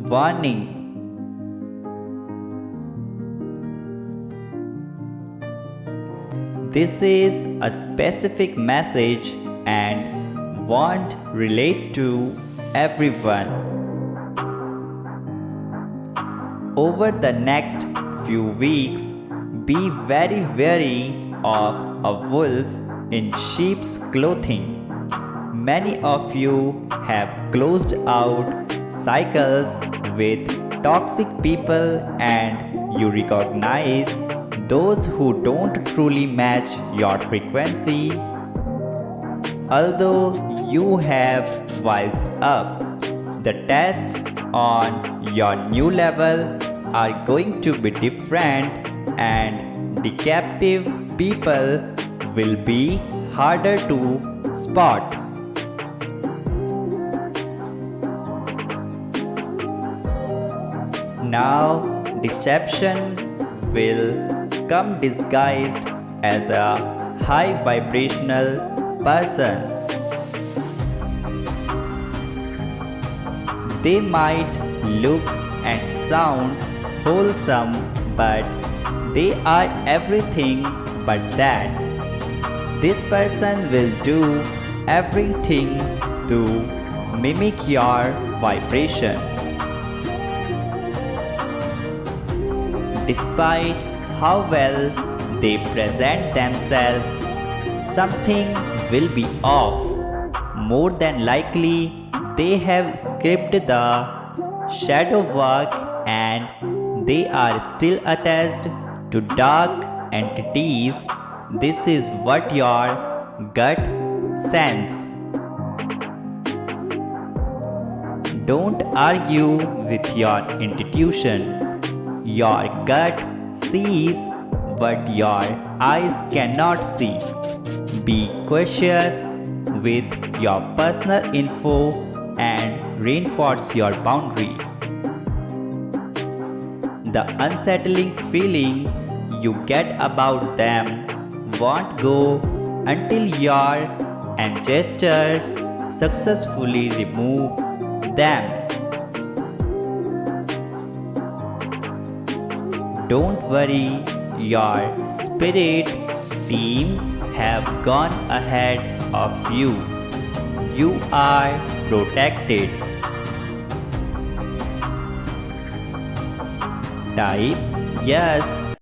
Warning: this is a specific message and won't relate to everyone. Over the next few weeks, be very wary of a wolf in sheep's clothing. Many of you have closed out cycles with toxic people and you recognize those who don't truly match your frequency. Although you have wised up, the tests on your new level are going to be different and the captive people will be harder to spot. Now, deception will come disguised as a high vibrational person. They might look and sound wholesome, but they are everything but that. This person will do everything to mimic your vibration. Despite how well they present themselves, something will be off. More than likely, they have skipped the shadow work and they are still attached to dark entities. This is what your gut sense. Don't argue with your intuition. Your gut sees what your eyes cannot see. Be cautious with your personal info and reinforce your boundary. The unsettling feeling you get about them won't go until your ancestors successfully remove them. Don't worry, your spirit team have gone ahead of you. You are protected. Type yes